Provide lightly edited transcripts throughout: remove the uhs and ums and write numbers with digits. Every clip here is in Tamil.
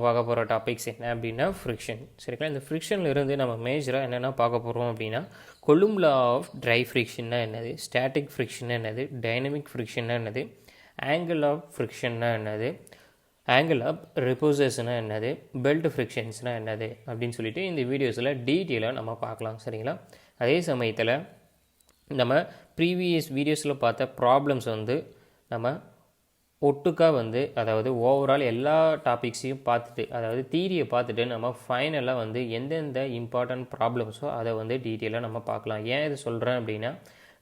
நம்ம பார்க்க போகிற டாபிக்ஸ் என்ன அப்படின்னா ஃப்ரிக்ஷன். சரிங்களா, இந்த ஃப்ரிக்ஷனில் இருந்து நம்ம மேஜராக என்னென்ன பார்க்க போகிறோம் அப்படின்னா, கொலும் லா ஆஃப் ட்ரை ஃப்ரிக்ஷன்னா என்னது, ஸ்டாட்டிக் ஃப்ரிக்ஷன்னா என்னது, டைனமிக் ஃப்ரிக்ஷன்னா என்னது, ஆங்கிள் ஆஃப் ஃப்ரிக்ஷன்னா என்னது, ஆங்கிள் ஆஃப் ரிப்போசஸ்னால் என்னது, பெல்ட் ஃப்ரிக்ஷன்ஸ்னால் என்னது அப்படின்னு சொல்லிட்டு இந்த வீடியோஸில் டீட்டெயிலாக நம்ம பார்க்கலாம். சரிங்களா, அதே சமயத்தில் நம்ம ப்ரீவியஸ் வீடியோஸில் பார்த்த ப்ராப்ளம்ஸ் வந்து நம்ம ஒட்டுக்காக வந்து அதாவது ஓவரால் எல்லா டாபிக்ஸையும் பார்த்துட்டு, அதாவது தியரியை பார்த்துட்டு நம்ம ஃபைனலாக வந்து எந்தெந்த இம்பார்ட்டன்ட் ப்ராப்ளம்ஸோ அதை வந்து டீட்டெயிலாக நம்ம பார்க்கலாம். ஏன் இது சொல்கிறேன் அப்படின்னா,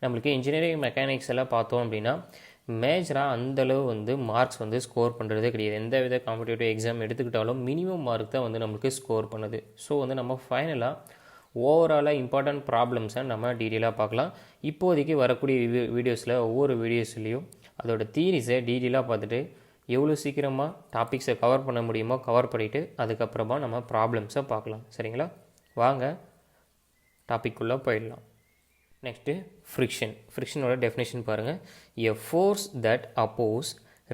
நம்மளுக்கு இன்ஜினியரிங் மெக்கானிக்ஸ் எல்லாம் பார்த்தோம் அப்படின்னா மேஜராக அந்தளவு வந்து மார்க்ஸ் வந்து ஸ்கோர் பண்ணுறதே கிடையாது. எந்த வித காம்படிட்டிவ் எக்ஸாம் எடுத்துக்கிட்டாலும் மினிமம் மார்க் தான் வந்து நம்மளுக்கு ஸ்கோர் பண்ணுது. ஸோ வந்து நம்ம ஃபைனலாக ஓவராலாக இம்பார்ட்டன்ட் ப்ராப்ளம்ஸை நம்ம டீட்டெயிலாக பார்க்கலாம். இப்போதைக்கு வரக்கூடிய வீடியோஸில் ஒவ்வொரு வீடியோஸ்லேயும் அதோட தியரிஸை டீட்டெயிலாக பார்த்துட்டு எவ்வளோ சீக்கிரமாக டாபிக்ஸை கவர் பண்ண முடியுமோ கவர் பண்ணிவிட்டு அதுக்கப்புறமா நம்ம ப்ராப்ளம்ஸை பார்க்கலாம். சரிங்களா, வாங்க டாபிக்குள்ளே போயிடலாம். Next friction. ஃப்ரிக்ஷனோட டெஃபினேஷன் பாருங்கள். A force that oppose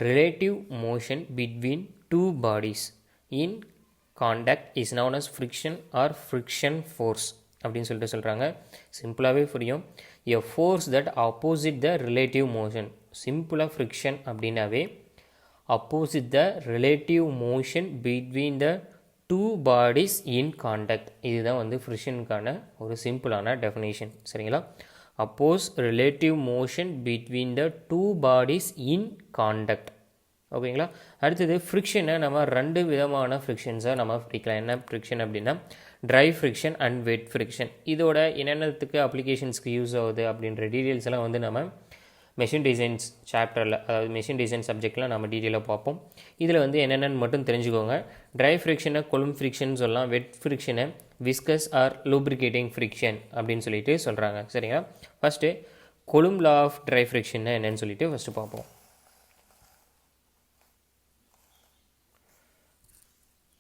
relative motion between two bodies in contact is known as friction or friction force அப்படின்னு சொல்லிட்டு சொல்கிறாங்க. சிம்பிளாகவே புரியும். A force that opposite the relative motion. சிம்பிளாக ஃப்ரிக்ஷன் அப்படின்னாவே opposite the relative motion between the two bodies in contact. இதுதான் வந்து ஃப்ரிக்ஷனுக்கான ஒரு சிம்பிளான டெஃபினேஷன். சரிங்களா, oppose relative motion between the two bodies in contact. ஓகேங்களா, அடுத்தது ஃப்ரிக்ஷனை நம்ம ரெண்டு விதமான ஃப்ரிக்ஷன்ஸாக நம்ம பிரிக்கலாம். என்ன ஃப்ரிக்ஷன் அப்படின்னா, try friction and wet friction. இதோட என்னென்னத்துக்கு அப்ளிகேஷன்ஸ்க்கு யூஸ் ஆகுது அப்படின்ற டீட்டெயில்ஸ் எல்லாம் வந்து நம்ம மெஷின் டிசைன்ஸ் சாப்டரில், அதாவது மெஷின் டிசைன் சப்ஜெக்டில் நம்ம டீட்டெயிலாக பார்ப்போம். இதில் வந்து என்னென்னு மட்டும் தெரிஞ்சுக்கோங்க. ட்ரை ஃப்ரிக்ஷனை கொலும் ஃப்ரிக்ஷன் சொல்லலாம், வெட் ஃப்ரிக்ஷனை விஸ்கஸ் ஆர் லூப்ரிகேட்டிங் ஃப்ரிக்ஷன் அப்படின்னு சொல்லிட்டு சொல்கிறாங்க. சரிங்களா, first coulomb law of dry friction என்னன்னு சொல்லிட்டு ஃபஸ்ட்டு பார்ப்போம்.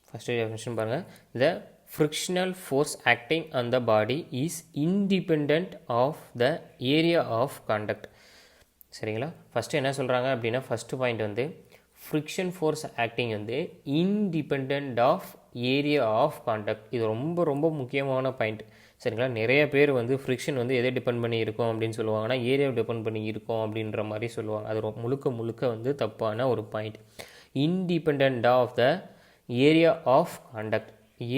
ஃபஸ்ட்டு டெஃபினிஷன் பாருங்கள். த frictional force acting on the body is independent of the area of contact. சரிங்களா, ஃபஸ்ட்டு என்ன சொல்கிறாங்க அப்படின்னா, ஃபஸ்ட்டு பாயிண்ட் வந்து ஃப்ரிக்ஷன் ஃபோர்ஸ் ஆக்டிங் வந்து independent of area of contact. இது ரொம்ப ரொம்ப முக்கியமான பாயிண்ட். சரிங்களா, நிறைய பேர் வந்து ஃப்ரிக்ஷன் வந்து எதை டிபெண்ட் பண்ணி இருக்கும் அப்படின்னு சொல்லுவாங்கன்னா ஏரியாவை டிபெண்ட் பண்ணி இருக்கும் அப்படின்ற மாதிரி சொல்லுவாங்க. அது முழுக்க வந்து தப்பான ஒரு point. Independent of the area of contact.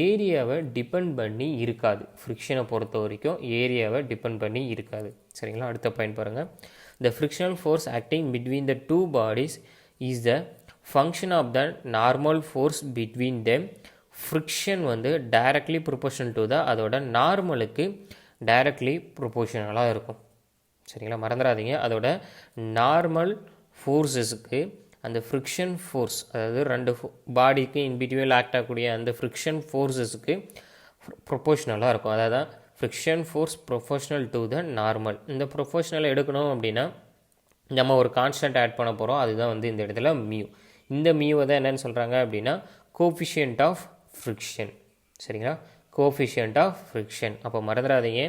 ஏரியாவை டிபெண்ட் பண்ணி இருக்காது. ஃப்ரிக்ஷனை பொறுத்த வரைக்கும் ஏரியாவை டிபெண்ட் பண்ணி இருக்காது. சரிங்களா, அடுத்த பாயிண்ட் பாருங்கள். The frictional force acting between the two bodies is the function of the normal force between them. Friction வந்து டைரக்ட்லி ப்ரொபோஷனல் டு த அதோட நார்மலுக்கு டைரக்ட்லி ப்ரொபோஷனலாக இருக்கும். சரிங்களா, மறந்துடாதீங்க. அதோட நார்மல் ஃபோர்ஸஸுக்கு அந்த ஃப்ரிக்ஷன் ஃபோர்ஸ், அதாவது ரெண்டு பாடிக்கு இன்பிட்வீனில் ஆக்ட் ஆகக்கூடிய அந்த ஃப்ரிக்ஷன் ஃபோர்ஸஸுக்கு ப்ரொபோஷ்னலாக இருக்கும். அதாவது friction force proportional to the normal. இந்த ப்ரொபோஷ்னலை எடுக்கணும் அப்படின்னா நம்ம ஒரு கான்ஸ்டன்ட் ஆட் பண்ண போகிறோம். அதுதான் வந்து இந்த இடத்துல மியூ. இந்த மியூவை தான் என்னென்னு சொல்கிறாங்க அப்படின்னா கோஃபிஷியன்ட் ஆஃப் ஃப்ரிக்ஷன். சரிங்களா, கோஃபிஷியன்ட் ஆஃப் ஃப்ரிக்ஷன். அப்போ மறந்துடாதீங்க,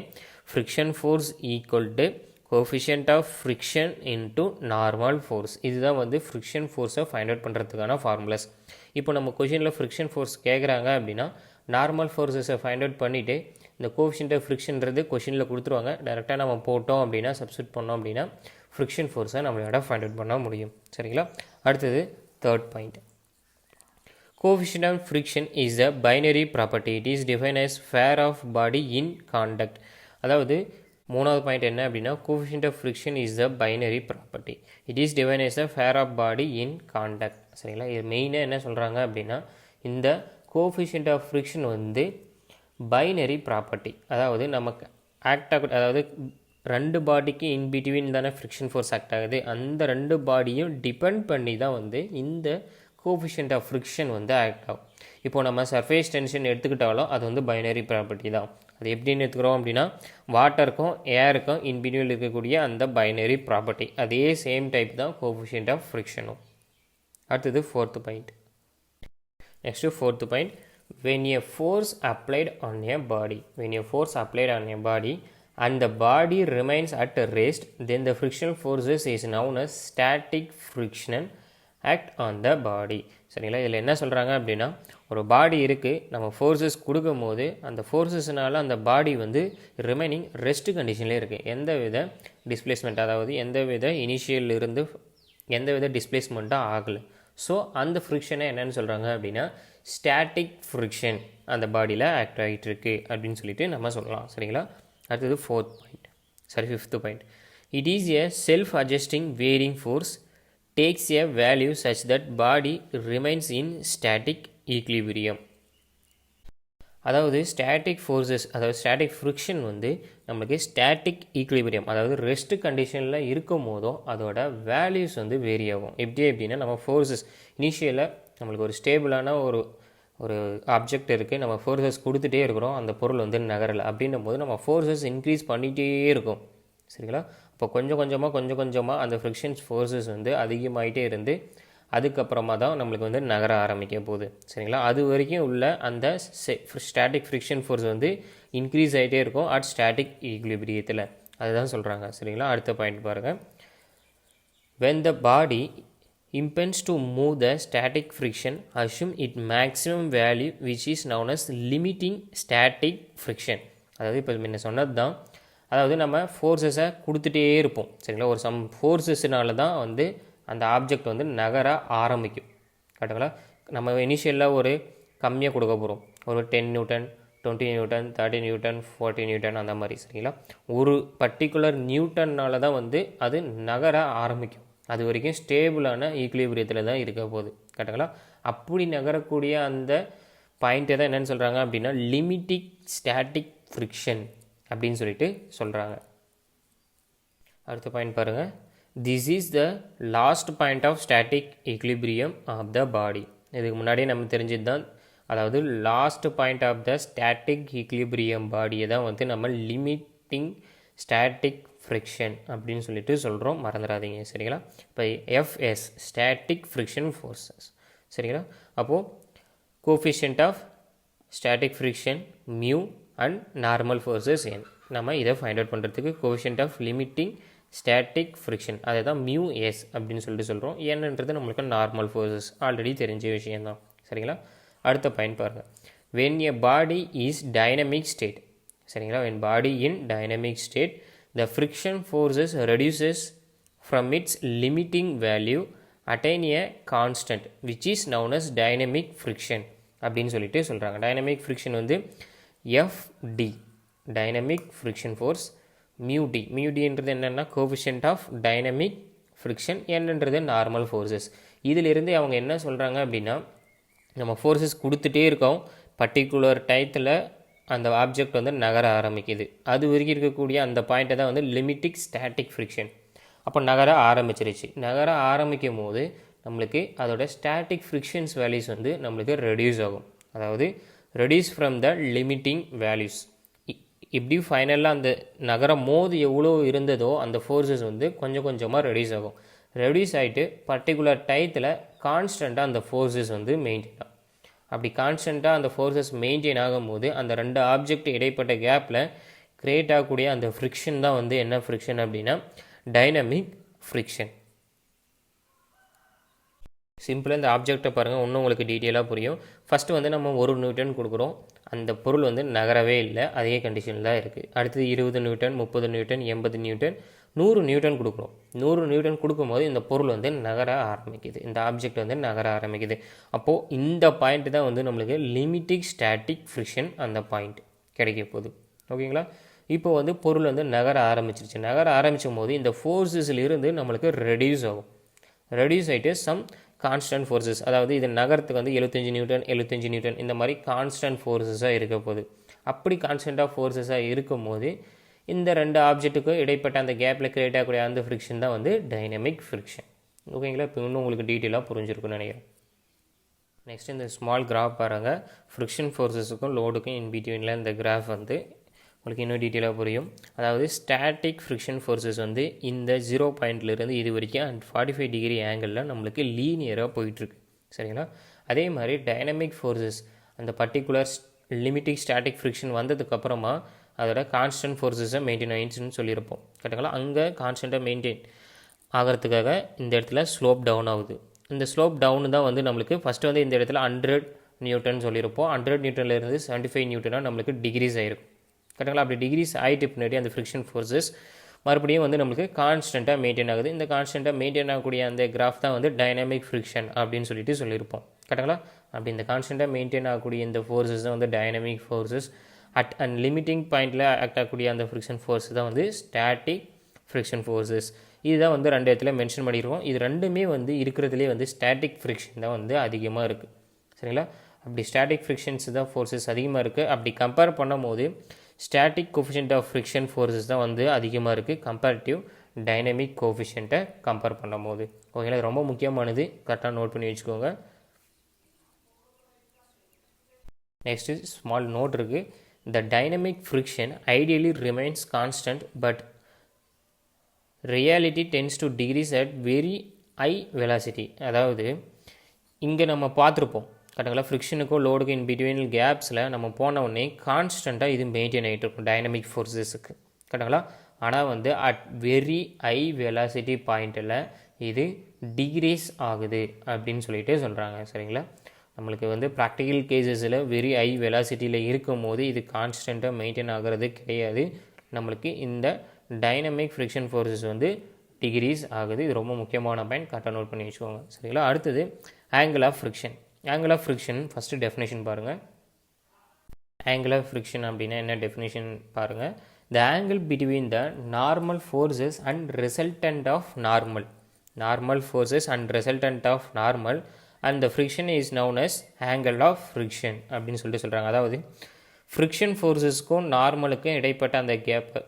friction force equal to coefficient of friction into normal force. இதுதான் வந்து ஃப்ரிக்ஷன் ஃபோர்ஸை ஃபைண்ட் அவுட் பண்ணுறதுக்கான ஃபார்முலாஸ். இப்போ நம்ம கொஷினில் ஃப்ரிக்ஷன் ஃபோர்ஸ் கேட்குறாங்க அப்படின்னா நார்மல் ஃபோர்ஸஸை ஃபைண்ட் அவுட் பண்ணிவிட்டு இந்த கோஃபிஷியன்ட் ஆஃப் ஃப்ரிக்ஷன்றது கொஷினில் கொடுத்துருவாங்க. டேரெக்டாக நம்ம போட்டோம் அப்படின்னா சப்ஸ்டிட் பண்ணோம் அப்படின்னா ஃப்ரிக்ஷன் ஃபோர்ஸை நம்மளோட ஃபைண்ட் அவுட் பண்ண முடியும். சரிங்களா, அடுத்தது third point. Coefficient of friction is a binary property. It is define as pair of body in contact. அதாவது மூணாவது பாயிண்ட் என்ன அப்படின்னா, coefficient of friction is the binary property. It is define as a pair of body in contact. சரிங்களா, இது மெயினாக என்ன சொல்கிறாங்க அப்படின்னா, இந்த கோஃபிஷியன்ட் ஆஃப் ஃப்ரிக்ஷன் வந்து பைனரி ப்ராப்பர்ட்டி. அதாவது நமக்கு ஆக்ட் ஆக, அதாவது ரெண்டு பாடிக்கு இன் பிட்வீன் தானே ஃப்ரிக்ஷன் ஃபோர்ஸ் ஆக்ட் ஆகுது. அந்த ரெண்டு பாடியும் டிபெண்ட் பண்ணி தான் வந்து இந்த கோஃபிஷியன்ட் ஆஃப் ஃப்ரிக்ஷன் வந்து ஆக்ட் ஆகும். இப்போ நம்ம சர்ஃபேஸ் டென்ஷன் எடுத்துக்கிட்டாலும் அது வந்து பைனரி ப்ராப்பர்ட்டி தான். அது எப்படின்னு எடுத்துக்கிறோம் அப்படின்னா, வாட்டருக்கும் ஏருக்கும் இன்பிட்வீனில் இருக்கக்கூடிய அந்த பைனரி ப்ராப்பர்ட்டி, அதே சேம் டைப் தான் கோஃபிஷியன்ட் ஆஃப் ஃப்ரிக்ஷனும். அடுத்தது fourth point. Next fourth point. when a force applied on a body and the body remains at rest, then the frictional forces is known as static friction act on the body. சரிங்களா, இதில் என்ன சொல்கிறாங்க அப்படின்னா, ஒரு பாடி இருக்குது, நம்ம ஃபோர்ஸஸ் கொடுக்கும் போது அந்த ஃபோர்ஸஸ்னால அந்த பாடி வந்து ரிமைனிங் ரெஸ்ட் கண்டிஷன்லேயே இருக்குது, எந்த வித டிஸ்பிளேஸ்மெண்ட், அதாவது எந்த வித இனிஷியல் இருந்து எந்த வித டிஸ்பிளேஸ்மெண்ட்டாக ஆகலை. ஸோ அந்த ஃப்ரிக்ஷனை என்னென்னு சொல்கிறாங்க அப்படின்னா ஸ்டாட்டிக் ஃப்ரிக்ஷன் அந்த பாடியில் ஆக்ட் ஆகிட்டு இருக்கு அப்படின்னு சொல்லிட்டு நம்ம சொல்லலாம். சரிங்களா? அடுத்தது fifth point. It is a self adjusting varying force takes a value such that body remains in static equilibrium. அதாவது ஸ்டாட்டிக் ஃபோர்ஸஸ், அதாவது ஸ்டாட்டிக் ஃப்ரிக்ஷன் வந்து நம்மளுக்கு ஸ்டாட்டிக் ஈக்லிபிரியம், அதாவது ரெஸ்ட் கண்டிஷனில் இருக்கும் போதும் அதோட வேல்யூஸ் வந்து வேரி ஆகும். எப்படின்னா நம்ம ஃபோர்ஸஸ் இனிஷியலாக நம்மளுக்கு ஒரு ஸ்டேபிளான ஒரு ஆப்ஜெக்ட் இருக்குது, நம்ம ஃபோர்ஸஸ் கொடுத்துட்டே இருக்கிறோம், அந்த பொருள் வந்து நகரலை. அப்படின்னும் போது நம்ம ஃபோர்ஸஸ் இன்க்ரீஸ் பண்ணிகிட்டே இருக்கும். சரிங்களா? அப்போ கொஞ்சம் கொஞ்சமாக அந்த ஃப்ரிக்ஷன்ஸ் ஃபோர்ஸஸ் வந்து அதிகமாகிட்டே இருந்து அதுக்கப்புறமா தான் நம்மளுக்கு வந்து நகர ஆரம்பிக்க போகுது. சரிங்களா? அது வரைக்கும் உள்ள அந்த ஸ்டாட்டிக் ஃப்ரிக்ஷன் ஃபோர்ஸ் வந்து இன்க்ரீஸ் ஆகிட்டே இருக்கும் அட் ஸ்டாட்டிக் ஈக்லிபிரியத்தில். அதுதான் சொல்கிறாங்க. சரிங்களா? அடுத்த பாயிண்ட் பாருங்கள். when the body impends to move the static friction, assume its maximum value which is known as limiting static friction. அதாவது இப்போ முன்ன சொன்னது தான், அதாவது நம்ம ஃபோர்ஸஸை கொடுத்துட்டே இருப்போம். சரிங்களா? ஒரு சம் ஃபோர்ஸஸ்னால தான் வந்து அந்த ஆப்ஜெக்ட் வந்து நகர ஆரம்பிக்கும். கரெக்டுங்களா? நம்ம இனிஷியலாக ஒரு கம்மியாக கொடுக்க போகிறோம், ஒரு 10 நியூட்டன், 20 நியூட்டன், 30 நியூட்டன், 40 நியூட்டன் அந்த மாதிரி. சரிங்களா? ஒரு பர்டிகுலர் நியூட்டன்னால தான் வந்து அது நகர ஆரம்பிக்கும். அது வரைக்கும் ஸ்டேபிளான ஈக்லிபிரியத்தில் தான் இருக்க போகுது. கரெக்டுங்களா? அப்படி நகரக்கூடிய அந்த பாயிண்ட்டை தான் என்னென்னு சொல்கிறாங்க அப்படின்னா லிமிட்டிங் ஸ்டாட்டிக் ஃப்ரிக்ஷன் அப்படின்னு சொல்லிட்டு சொல்கிறாங்க. அடுத்த பாயிண்ட் பாருங்கள். This is the last point of static equilibrium of the body. இதுக்கு முன்னாடியே நம்ம தெரிஞ்சது தான், அதாவது last point of the static equilibrium பாடியை தான் வந்து நம்ம லிமிட்டிங் ஸ்டாட்டிக் ஃப்ரிக்ஷன் அப்படின்னு சொல்லிட்டு சொல்கிறோம், மறந்துடாதீங்க. சரிங்களா? இப்போ எஃப்எஸ் ஸ்டாட்டிக் ஃப்ரிக்ஷன் ஃபோர்ஸஸ். சரிங்களா? அப்போது coefficient of static friction mu and normal forces N. நம்ம இதை ஃபைண்ட் அவுட் பண்ணுறதுக்கு coefficient of limiting static friction அதை தான் மியூ எஸ் அப்படின்னு சொல்லிட்டு சொல்கிறோம். என்னன்றது நம்மளுக்கு நார்மல் ஃபோர்ஸஸ் ஆல்ரெடி தெரிஞ்ச விஷயந்தான். சரிங்களா? அடுத்த பாயிண்ட் பாருங்கள். When a body is dynamic state. சரிங்களா? When body in dynamic state the friction forces reduces from its limiting value attain a constant which is known as dynamic friction அப்படின்னு சொல்லிட்டு சொல்கிறாங்க. டைனமிக் ஃப்ரிக்ஷன் வந்து FD டைனமிக் ஃப்ரிக்ஷன் ஃபோர்ஸ், மியூடின்றது என்னென்னா கோஃபிஷியன்ட் ஆஃப் டைனமிக் ஃப்ரிக்ஷன், என்னன்றது நார்மல் ஃபோர்ஸஸ். இதிலிருந்து அவங்க என்ன சொல்கிறாங்க அப்படின்னா நம்ம ஃபோர்ஸஸ் கொடுத்துட்டே இருக்கோம், பர்டிகுலர் டயத்தில் அந்த ஆப்ஜெக்ட் வந்து நகர ஆரம்பிக்குது, அது வரைக்கும் இருக்கக்கூடிய அந்த பாயிண்ட்டை தான் வந்து லிமிட்டிங் ஸ்டாட்டிக் ஃப்ரிக்ஷன். அப்போ நகர ஆரம்பிச்சிருச்சு. நகர ஆரம்பிக்கும் போது நம்மளுக்கு அதோட ஸ்டாட்டிக் ஃப்ரிக்ஷன்ஸ் வேல்யூஸ் வந்து நம்மளுக்கு ரெடியூஸ் ஆகும், அதாவது reduce from the limiting values. இப்படி ஃபைனலாக அந்த நகரம் மோது எவ்வளோ இருந்ததோ அந்த ஃபோர்ஸஸ் வந்து கொஞ்சம் கொஞ்சமாக ரெடியூஸ் ஆகும். ரெடியூஸ் ஆகிட்டு பர்டிகுலர் டயத்தில் கான்ஸ்டண்ட்டாக அந்த ஃபோர்ஸஸ் வந்து மெயின்டைன் ஆகும். அப்படி கான்ஸ்டண்ட்டாக அந்த ஃபோர்ஸஸ் மெயின்டைன் ஆகும்போது அந்த ரெண்டு ஆப்ஜெக்ட் இடைப்பட்ட கேப்பில் க்ரியேட் ஆகக்கூடிய அந்த ஃப்ரிக்ஷன் தான் வந்து என்ன ஃப்ரிக்ஷன் அப்படின்னா டைனமிக் ஃப்ரிக்ஷன். சிம்பிளாக இந்த ஆப்ஜெக்டை பாருங்கள், இன்னும் உங்களுக்கு டீட்டெயிலாக புரியும். ஃபஸ்ட்டு வந்து நம்ம 1 நியூட்டன் கொடுக்குறோம், அந்த பொருள் வந்து நகரவே இல்லை, அதே கண்டிஷனில் தான் இருக்குது. அடுத்தது 20 நியூட்டன், 30 நியூட்டன், 80 நியூட்டன், 100 நியூட்டன் கொடுக்குறோம். 100 நியூட்டன் கொடுக்கும்போது இந்த பொருள் வந்து நகர ஆரம்பிக்குது, இந்த ஆப்ஜெக்ட் வந்து நகர ஆரம்பிக்குது. அப்போது இந்த பாயிண்ட் தான் வந்து நம்மளுக்கு லிமிட்டிங் ஸ்டாட்டிக் ஃப்ரிக்ஷன் அந்த பாயிண்ட் கிடைக்க போகுது. ஓகேங்களா? இப்போ வந்து பொருள் வந்து நகர ஆரம்பிச்சிருச்சு. நகர ஆரம்பிச்சும் போது இந்த ஃபோர்ஸஸ்லேருந்து நம்மளுக்கு ரெடியூஸ் ஆகும். ரெடியூஸ் ஆகிட்டு சம் கான்ஸ்டன்ட் ஃபோர்ஸஸ், அதாவது இது நகரத்துக்கு வந்து 75 நியூட்டன் 75 நியூட்டன் இந்த மாதிரி கான்ஸ்டன்ட் ஃபோர்ஸஸாக இருக்க போகுது. அப்படி கான்ஸ்டண்ட்டாக ஃபோர்ஸஸாக இருக்கும் போது இந்த ரெண்டு ஆப்ஜெக்ட்டுக்கும் இடைப்பட்ட அந்த கேப்பில் கிரியேட் ஆகக்கூடிய அந்த ஃப்ரிக்ஷன் தான் வந்து டைனமிக் ஃப்ரிக்ஷன். ஓகேங்களா? இப்போ இன்னும் உங்களுக்கு டீட்டெயிலாக புரிஞ்சிருக்குன்னு நினைக்கிறேன். நெக்ஸ்ட் இந்த ஸ்மால் கிராஃப் பாருங்கள், ஃப்ரிக்ஷன் ஃபோர்ஸஸுக்கும் லோடுக்கும் இன் பிட்வீனில் இந்த கிராஃப் வந்து உங்களுக்கு இன்னும் டீட்டெயிலாக புரியும். அதாவது ஸ்டாட்டிக் ஃப்ரிக்ஷன் ஃபோர்ஸஸ் வந்து இந்த 0 பாயிண்ட்லேருந்து இது வரைக்கும் அண்ட் 45 டிகிரி ஆங்கிளில் நம்மளுக்கு லீனியராக போயிட்டுருக்கு. சரிங்களா? அதே மாதிரி டைனமிக் ஃபோர்ஸஸ் அந்த பர்டிகுலர் லிமிட்டிங் ஸ்டாட்டிக் ஃப்ரிக்ஷன் வந்ததுக்கப்புறமா அதோட கான்ஸ்டன்ட் ஃபோர்ஸஸை மெயின்டைன் ஆயிடுச்சுன்னு சொல்லியிருப்போம். கரெக்டுங்களா? அங்கே கான்ஸ்டண்ட்டாக மெயின்டைன் ஆகிறதுக்காக இந்த இடத்துல ஸ்லோப் டவுன் ஆகுது. இந்த ஸ்லோப் டவுன் தான் வந்து நம்மளுக்கு ஃபஸ்ட்டு வந்து இந்த இடத்துல 100 நியூட்டன் சொல்லியிருப்போம். 100 நியூட்டன்லேருந்து 75 நியூட்டனாக நம்மளுக்கு டிகிரிஸ் ஆகிருக்கும். கரெக்டுங்களா? அப்படி டிகிரிஸ் ஆகிட்டு பின்னாடி அந்த ஃப்ரிக்ஷன் ஃபோர்ஸஸ் மறுபடியும் வந்து நம்மளுக்கு கான்ஸ்டண்ட்டாக மெயின்டைன் ஆகுது. இந்த கான்ஸ்டண்ட்டாக மெயின்டைன் ஆகக்கூடிய அந்த கிராஃப் தான் வந்து டைனமிக் ஃப்ரிக்ஷன் அப்படின்னு சொல்லிட்டு சொல்லியிருப்போம். கரெக்டுங்களா? அப்படி இந்த கான்ஸ்டண்ட்டாக மெயின்டைன் ஆகக்கூடிய இந்த ஃபோர்ஸஸ் தான் வந்து dynamic forces. At and limiting பாயிண்டில் ஆக்ட் ஆகக்கூடிய அந்த ஃப்ரிக்ஷன் ஃபோர்ஸ் தான் வந்து ஸ்டாட்டிக் ஃப்ரிக்ஷன் ஃபோர்ஸஸ். இதுதான் வந்து 2 இடத்துல மென்ஷன் பண்ணிடுவோம். இது ரெண்டுமே வந்து இருக்கிறதுலே வந்து ஸ்டாட்டிக் ஃப்ரிக்ஷன் தான் வந்து அதிகமாக இருக்குது. சரிங்களா? அப்படி ஸ்டாட்டிக் ஃப்ரிக்ஷன்ஸ் தான் ஃபோர்ஸஸ் அதிகமாக இருக்குது. அப்படி கம்பேர் பண்ணும் போது static coefficient of friction forces தான் வந்து அதிகமாக இருக்குது கம்பேரிட்டிவ் டைனமிக் கோஃபிஷியன்ட்டை கம்பேர் பண்ணும் போது. ஓகேங்களா? ரொம்ப முக்கியமானது, கரெக்டாக நோட் பண்ணி வச்சுக்கோங்க. நெக்ஸ்ட்டு ஸ்மால் நோட் இருக்குது. The dynamic friction ideally remains constant but reality tends to decrease at very high velocity. அதாவது இங்கே நம்ம பார்த்துருப்போம் கரெக்டுங்களா? ஃப்ரிக்ஷனுக்கும் லோடுக்கும் இன் பிட்வீன் கேப்ஸில் நம்ம போன உடனே கான்ஸ்டண்ட்டாக இது மெயின்டைன் ஆகிட்டு இருக்கும் டைனமிக் ஃபோர்ஸஸுக்கு. கரெக்டுங்களா? ஆனால் வந்து அட் வெரி ஹை வெலாசிட்டி பாயிண்டில் இது டிகிரீஸ் ஆகுது அப்படின்னு சொல்லிட்டு சொல்கிறாங்க. சரிங்களா? நம்மளுக்கு வந்து ப்ராக்டிக்கல் கேசஸில் வெரி ஹை வெலாசிட்டியில் இருக்கும் போது இது கான்ஸ்டண்ட்டாக மெயின்டைன் ஆகிறது கிடையாது. நம்மளுக்கு இந்த டைனமிக் ஃப்ரிக்ஷன் ஃபோர்ஸஸ் வந்து டிகிரீஸ் ஆகுது. இது ரொம்ப முக்கியமான பாயிண்ட், கரெக்டாக நோட் பண்ணி வச்சுக்கோங்க. சரிங்களா? அடுத்தது angle of friction. Angle of friction first definition பாருங்கள். ஆங்கிள் ஆஃப் ஃப்ரிக்ஷன் அப்படின்னா என்ன டெஃபினேஷன் பாருங்கள். The angle between the normal forces and resultant of normal forces and resultant of normal and the friction is known as angle of friction அப்படின்னு சொல்லிட்டு சொல்கிறாங்க. அதாவது ஃப்ரிக்ஷன் ஃபோர்ஸஸ்க்கும் நார்மலுக்கும் இடைப்பட்ட அந்த கேப்பை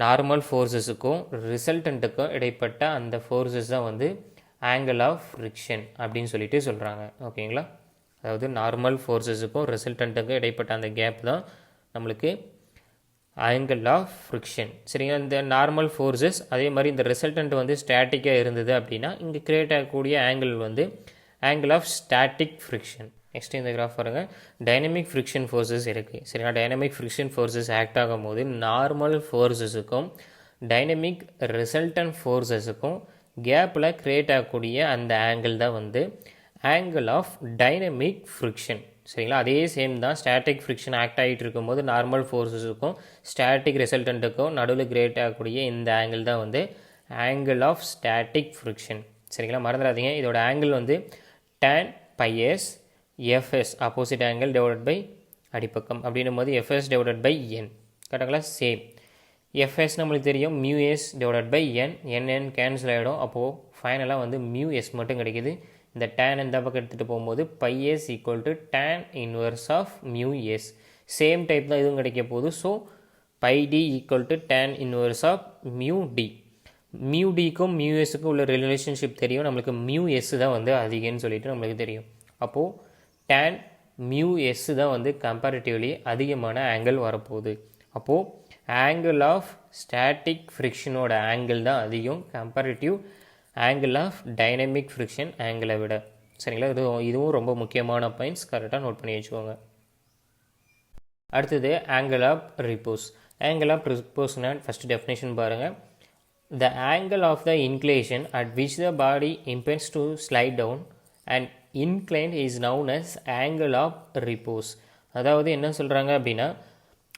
நார்மல் ஃபோர்ஸஸுக்கும் ரிசல்டண்ட்டுக்கும் இடைப்பட்ட அந்த ஃபோர்ஸஸ் தான் வந்து ஆங்கிள் ஆஃப் ஃப்ரிக்ஷன் அப்படின்னு சொல்லிட்டு சொல்கிறாங்க. ஓகேங்களா? அதாவது நார்மல் ஃபோர்ஸஸுக்கும் ரிசல்டண்ட்டுக்கும் இடைப்பட்ட அந்த கேப் தான் நம்மளுக்கு ஆங்கிள் ஆஃப் ஃப்ரிக்ஷன். சரிங்களா? இந்த நார்மல் ஃபோர்ஸஸ் அதே மாதிரி இந்த ரிசல்டண்ட் வந்து ஸ்டாட்டிக்காக இருந்தது அப்படின்னா இங்கே கிரியேட் ஆகக்கூடிய ஆங்கிள் வந்து angle of static friction. Next இந்த கிராஃப் பாருங்கள். டைனமிக் ஃப்ரிக்ஷன் ஃபோர்ஸஸ் இருக்குது. சரிங்களா? டைனமிக் ஃப்ரிக்ஷன் ஃபோர்ஸஸ் ஆக்ட் ஆகும் போது நார்மல் ஃபோர்ஸஸுக்கும் டைனமிக் ரிசல்டன்ட் ஃபோர்ஸஸுக்கும் கேப்பில் க்ரியேட் ஆகக்கூடிய அந்த ஆங்கிள் தான் வந்து ஆங்கிள் ஆஃப் டைனமிக் ஃப்ரிக்ஷன். சரிங்களா? அதே சேம் தான் ஸ்டாட்டிக் ஃப்ரிக்ஷன் ஆக்ட் ஆகிட்டு இருக்கும்போது நார்மல் ஃபோர்ஸஸுக்கும் ஸ்டாட்டிக் ரிசல்டண்ட்டுக்கும் நடுவில் கிரியேட் ஆகக்கூடிய இந்த ஆங்கிள் தான் வந்து ஆங்கிள் ஆஃப் ஸ்டாட்டிக் ஃப்ரிக்ஷன். சரிங்களா? மறந்துடாதீங்க, இதோட ஆங்கிள் வந்து tan pi s fs opposite angle divided by அடிப்பக்கம் அப்படின்னும் போது fs டிவைடட் பை n. கரெக்டுங்களா? சேம் fs நம்மளுக்கு தெரியும் μs divided by n cancel ஆகிடும். அப்போது ஃபைனலாக வந்து μs மட்டும் கிடைக்கிது. இந்த tan இந்த பக்கம் எடுத்துகிட்டு போகும்போது pi s equal to tan inverse of μs. Same type தான் இதுவும் கிடைக்க போகுது. So pi d equal to tan inverse of μd. μdக்கும் μsக்கும் உள்ள ரிலேஷன்ஷிப் தெரியும். நம்மளுக்கு μs தான் வந்து அதிகம்னு சொல்லிட்டு நம்மளுக்கு தெரியும். அப்போது tan μs தான் வந்து கம்பேரிட்டிவ்லி அதிகமான ஆங்கிள் வரப்போகுது. அப்போது ஆங்கிள் ஆஃப் ஸ்டாட்டிக் ஃப்ரிக்ஷனோட ஆங்கிள் தான் அதிகம் comparative angle of dynamic friction ஆங்கிளை விட. சரிங்களா? இதுவும் ரொம்ப முக்கியமான பாயிண்ட்ஸ், கரெக்டாக நோட் பண்ணி வச்சுக்கோங்க. அடுத்தது angle of repose. Angle of ரிப்போஸ்னால் ஃபஸ்ட்டு டெஃபினேஷன் பாருங்கள். The angle of the inclination at which the body impends to slide down and inclined is known as angle of repose. அதாவது என்ன சொல்கிறாங்க அப்படின்னா,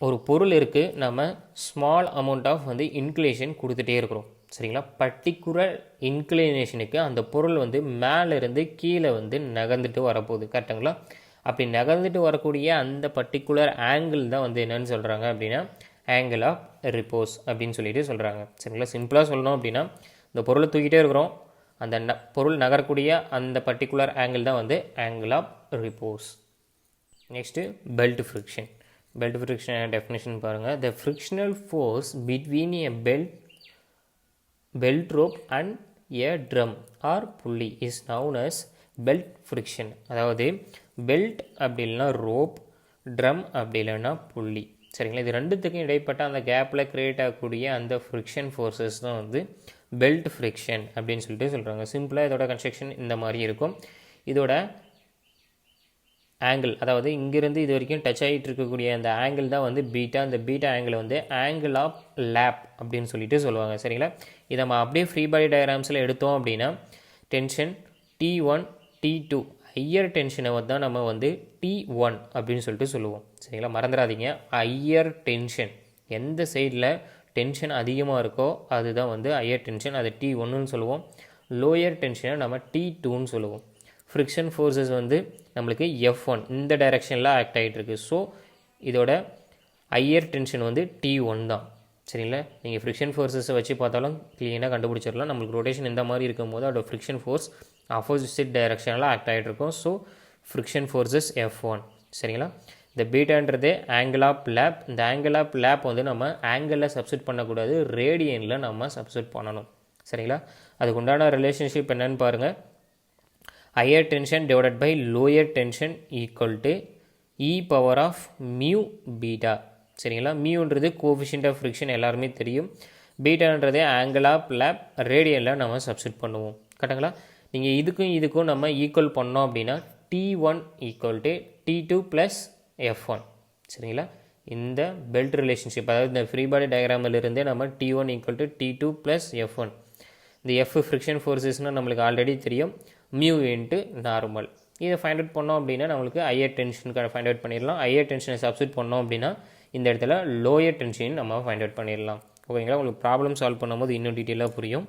ஒரு பொருள் இருக்குது, நம்ம ஸ்மால் அமௌண்ட் ஆஃப் வந்து இன்க்ளினேஷன் கொடுத்துட்டே இருக்கிறோம். சரிங்களா? பர்டிகுலர் இன்க்ளினேஷனுக்கு அந்த பொருள் வந்து மேலேருந்து கீழே வந்து நகர்ந்துட்டு வரப்போகுது. கரெக்டுங்களா? அப்படி நகர்ந்துட்டு வரக்கூடிய அந்த பர்டிகுலர் ஆங்கிள் தான் வந்து என்னன்னு சொல்கிறாங்க அப்படின்னா ஆங்கிள் ஆஃப் ரிப்போஸ் அப்படின்னு சொல்லிட்டு சொல்கிறாங்க. சரிங்களா? சிம்பிளாக சொல்லணும் அப்படின்னா, இந்த பொருளை தூக்கிட்டே இருக்கிறோம், அந்த பொருள் நகரக்கூடிய அந்த பர்டிகுலர் ஆங்கிள் தான் வந்து angle of repose. Next belt friction. Belt friction definition பாருங்கள். The frictional force between a belt rope and a drum or pulley is known as belt friction. அதாவது பெல்ட் அப்படி இல்லைன்னா ரோப், ட்ரம் அப்படி இல்லைன்னா புள்ளி. சரிங்களா? இது ரெண்டுத்துக்கும் இடைப்பட்ட அந்த கேப்பில் க்ரியேட் ஆகக்கூடிய அந்த ஃப்ரிக்ஷன் ஃபோர்ஸஸ் தான் வந்து பெல்ட் ஃப்ரிக்ஷன் அப்படின்னு சொல்லிட்டு சொல்கிறாங்க. சிம்பிளாக இதோட கன்ஸ்ட்ரக்ஷன் இந்த மாதிரி இருக்கும். இதோட ஆங்கிள், அதாவது இங்கேருந்து இது வரைக்கும் டச் ஆகிட்டு இருக்கக்கூடிய அந்த ஆங்கிள் தான் வந்து பீட்டா. அந்த பீட்டா ஆங்கிள் வந்து ஆங்கிள் ஆஃப் லேப் அப்படின்னு சொல்லிட்டு சொல்லுவாங்க. சரிங்களா? இதை நம்ம அப்படியே ஃப்ரீ பாடி டயக்ராம்ஸில் எடுத்தோம் அப்படின்னா டென்ஷன், T1 T2 ஹையர் டென்ஷனை தான் நம்ம வந்து T1 அப்படின்னு சொல்லிட்டு சொல்லுவோம். சரிங்களா, மறந்துடாதீங்க. ஹையர் டென்ஷன் எந்த சைடில் டென்ஷன் அதிகமாக இருக்கோ அதுதான் வந்து ஹையர் டென்ஷன், அது T1ன்னு சொல்லுவோம். லோயர் டென்ஷனை நம்ம T2ன்னு சொல்லுவோம். ஃப்ரிக்ஷன் ஃபோர்ஸஸ் வந்து நம்மளுக்கு F1 இந்த டைரெக்ஷனில் ஆக்ட் ஆகிட்டு இருக்குது. ஸோ இதோட ஹையர் டென்ஷன் வந்து T1 தான். சரிங்களா, நீங்கள் ஃப்ரிக்ஷன் ஃபோர்ஸஸை வச்சு பார்த்தாலும் க்ளீனாக கண்டுபிடிச்சிடலாம். நம்மளுக்கு ரொட்டேஷன் இந்த மாதிரி இருக்கும்போது அதோட ஃப்ரிக்ஷன் ஃபோர்ஸ் ஆப்போசிட் டைரெக்ஷனில் ஆக்ட் ஆகிட்டு இருக்கும். So friction forces F1. சரிங்களா, இந்த பீட்டான்றது ஆங்கிள் ஆஃப் லேப். இந்த ஆங்கிள் ஆஃப் லேப் வந்து நம்ம ஆங்கிளில் சப்ஸ்டிட் பண்ணக்கூடாது, ரேடியனில் நம்ம சப்ஸ்டிட் பண்ணணும். சரிங்களா, அதுக்கு உண்டான ரிலேஷன்ஷிப் என்னன்னு பாருங்கள். Higher tension divided by lower tension equal to e power of mu beta. சரிங்களா, மியூன்றது கோஎஃபிஷியன்ட் ஆஃப் ஃப்ரிக்ஷன் எல்லாருமே தெரியும். பீட்டான்றது ஆங்கிள் ஆஃப் லேப், ரேடியனில் நம்ம சப்ஸ்டிட் பண்ணுவோம். கரெக்டுங்களா, நீங்கள் இதுக்கும் நம்ம ஈக்குவல் பண்ணோம் அப்படின்னா T1 equal to T2 plus F1. சரிங்களா, இந்த பெல்ட் ரிலேஷன்ஷிப், அதாவது இந்த ஃப்ரீ பாடி டயக்ராமில் இருந்தே நம்ம T1 equal to T2 plus F1. இந்த F ஃப்ரிக்ஷன் ஃபோர்ஸஸ்னால் நம்மளுக்கு ஆல்ரெடி தெரியும், மியூ இன்ட்டு நார்மல். இதை ஃபைண்ட் அவுட் பண்ணோம் அப்படின்னா நம்மளுக்கு ஹையர் டென்ஷனுக்கு ஃபைண்ட் அவுட் பண்ணிடலாம். ஹையர் டென்ஷனை சப்ஸ்டிட் பண்ணோம் அப்படின்னா இந்த இடத்துல லோயர் டென்ஷன் நம்ம ஃபைண்ட் அவுட் பண்ணிடலாம். ஓகேங்களா, உங்களுக்கு ப்ராப்ளம் சால்வ் பண்ணும்போது இன்னும் டீட்டெயிலாக புரியும்.